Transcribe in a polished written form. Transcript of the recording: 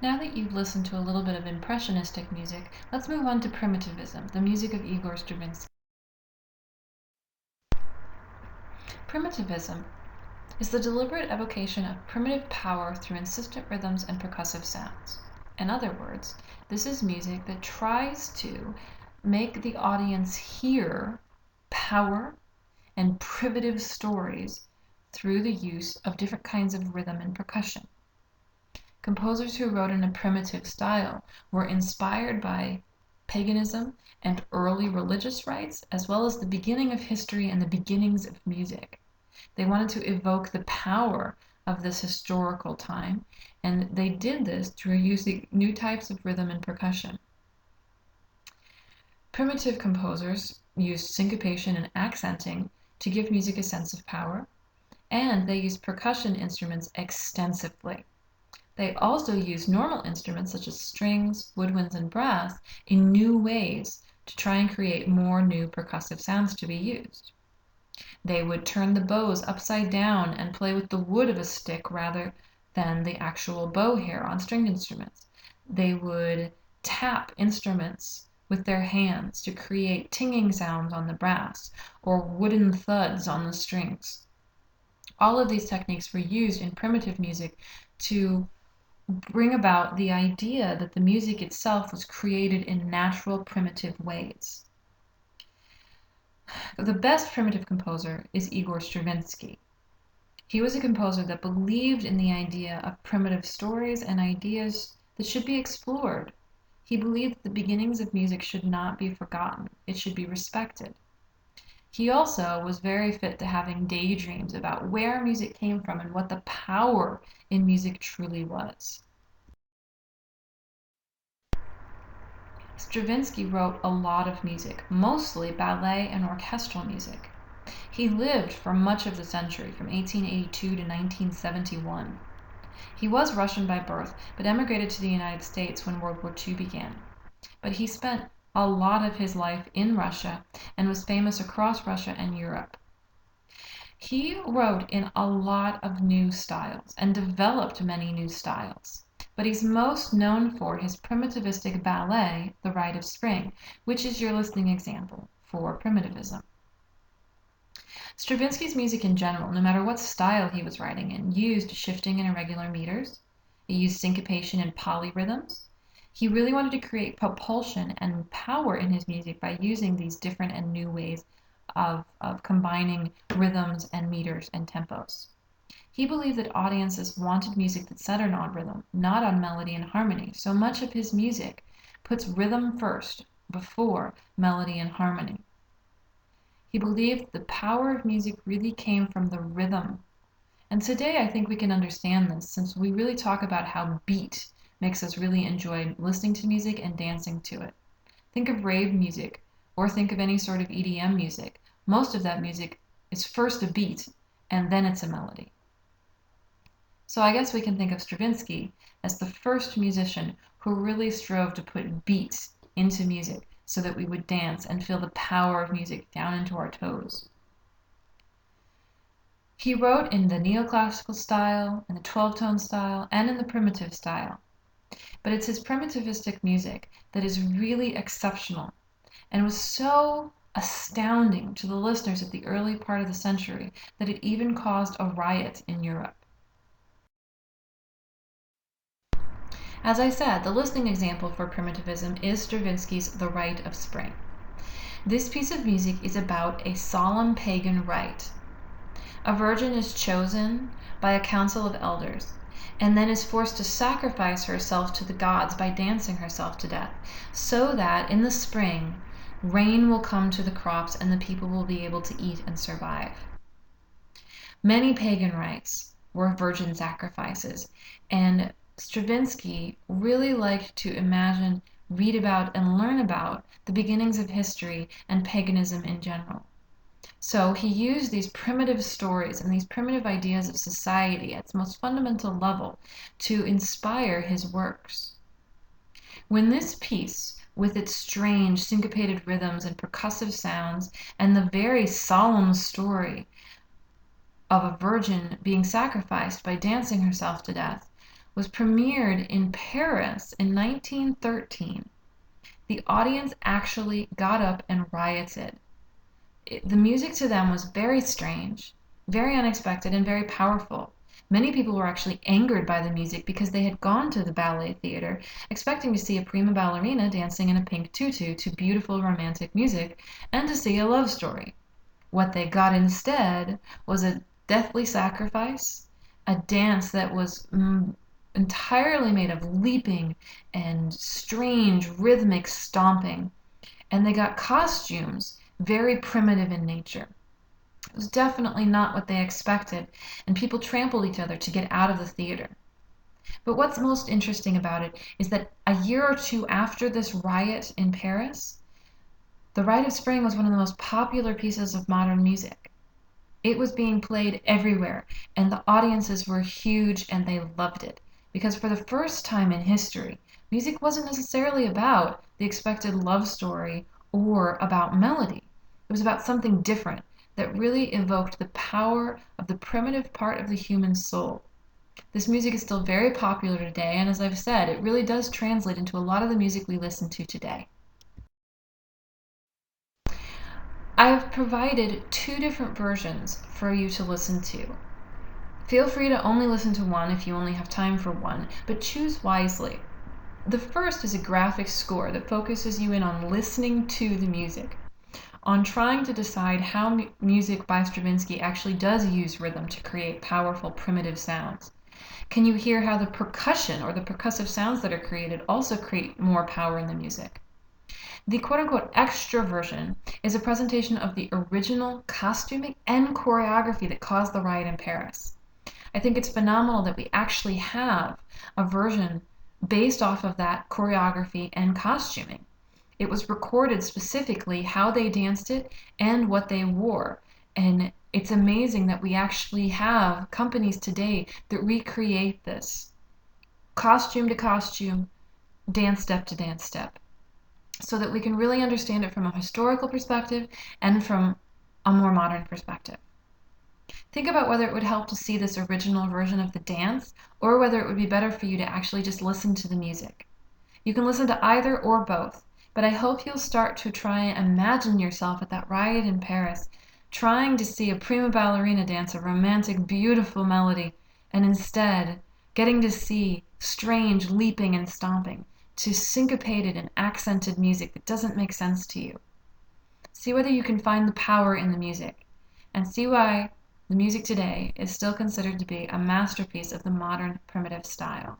Now that you've listened to a little bit of impressionistic music, let's move on to Primitivism, the music of Igor Stravinsky. Primitivism is the deliberate evocation of primitive power through insistent rhythms and percussive sounds. In other words, this is music that tries to make the audience hear power and primitive stories through the use of different kinds of rhythm and percussion. Composers who wrote in a primitive style were inspired by paganism and early religious rites, as well as the beginning of history and the beginnings of music. They wanted to evoke the power of this historical time, and they did this through using new types of rhythm and percussion. Primitive composers used syncopation and accenting to give music a sense of power, and they used percussion instruments extensively. They also used normal instruments such as strings, woodwinds, and brass in new ways to try and create more new percussive sounds to be used. They would turn the bows upside down and play with the wood of a stick rather than the actual bow hair on stringed instruments. They would tap instruments with their hands to create tinging sounds on the brass or wooden thuds on the strings. All of these techniques were used in primitive music to bring about the idea that the music itself was created in natural, primitive ways. The best primitive composer is Igor Stravinsky. He was a composer that believed in the idea of primitive stories and ideas that should be explored. He believed that the beginnings of music should not be forgotten, it should be respected. He also was very fit to having daydreams about where music came from and what the power in music truly was. Stravinsky wrote a lot of music, mostly ballet and orchestral music. He lived for much of the century, from 1882 to 1971. He was Russian by birth, but emigrated to the United States when World War II began. But he spent a lot of his life in Russia and was famous across Russia and Europe. He wrote in a lot of new styles and developed many new styles. But he's most known for his primitivistic ballet, The Rite of Spring, which is your listening example for primitivism. Stravinsky's music in general, no matter what style he was writing in, used shifting and irregular meters. It used syncopation and polyrhythms. He really wanted to create propulsion and power in his music by using these different and new ways of combining rhythms and meters and tempos. He believed that audiences wanted music that centered on rhythm, not on melody and harmony. So much of his music puts rhythm first before melody and harmony. He believed the power of music really came from the rhythm. And today I think we can understand this since we really talk about how beat makes us really enjoy listening to music and dancing to it. Think of rave music or think of any sort of EDM music. Most of that music is first a beat and then it's a melody. So I guess we can think of Stravinsky as the first musician who really strove to put beat into music so that we would dance and feel the power of music down into our toes. He wrote in the neoclassical style, in the 12-tone style, and in the primitive style. But it's his primitivistic music that is really exceptional and was so astounding to the listeners at the early part of the century that it even caused a riot in Europe. As I said, the listening example for primitivism is Stravinsky's The Rite of Spring. This piece of music is about a solemn pagan rite. A virgin is chosen by a council of elders and then is forced to sacrifice herself to the gods by dancing herself to death, so that in the spring, rain will come to the crops and the people will be able to eat and survive. Many pagan rites were virgin sacrifices, and Stravinsky really liked to imagine, read about, and learn about the beginnings of history and paganism in general. So he used these primitive stories and these primitive ideas of society at its most fundamental level to inspire his works. When this piece, with its strange syncopated rhythms and percussive sounds and the very solemn story of a virgin being sacrificed by dancing herself to death, was premiered in Paris in 1913. The audience actually got up and rioted. The music to them was very strange, very unexpected, and very powerful. Many people were actually angered by the music because they had gone to the ballet theater expecting to see a prima ballerina dancing in a pink tutu to beautiful romantic music and to see a love story. What they got instead was a deathly sacrifice, a dance that was entirely made of leaping and strange rhythmic stomping, and they got costumes very primitive in nature. It was definitely not what they expected, and people trampled each other to get out of the theater. But what's most interesting about it is that a year or two after this riot in Paris, The Rite of Spring was one of the most popular pieces of modern music. It was being played everywhere, and the audiences were huge and they loved it. Because for the first time in history, music wasn't necessarily about the expected love story or about melody. It was about something different that really evoked the power of the primitive part of the human soul. This music is still very popular today, and as I've said, it really does translate into a lot of the music we listen to today. I've provided two different versions for you to listen to. Feel free to only listen to one if you only have time for one, but choose wisely. The first is a graphic score that focuses you in on listening to the music, on trying to decide how music by Stravinsky actually does use rhythm to create powerful primitive sounds. Can you hear how the percussion or the percussive sounds that are created also create more power in the music? The quote-unquote extra version is a presentation of the original costuming and choreography that caused the riot in Paris. I think it's phenomenal that we actually have a version based off of that choreography and costuming. It was recorded specifically how they danced it and what they wore. And it's amazing that we actually have companies today that recreate this costume to costume, dance step to dance step, so that we can really understand it from a historical perspective and from a more modern perspective. Think about whether it would help to see this original version of the dance or whether it would be better for you to actually just listen to the music. You can listen to either or both, but I hope you'll start to try and imagine yourself at that riot in Paris, trying to see a prima ballerina dance a romantic, beautiful melody, and instead getting to see strange leaping and stomping to syncopated and accented music that doesn't make sense to you. See whether you can find the power in the music, and see why the music today is still considered to be a masterpiece of the modern primitive style.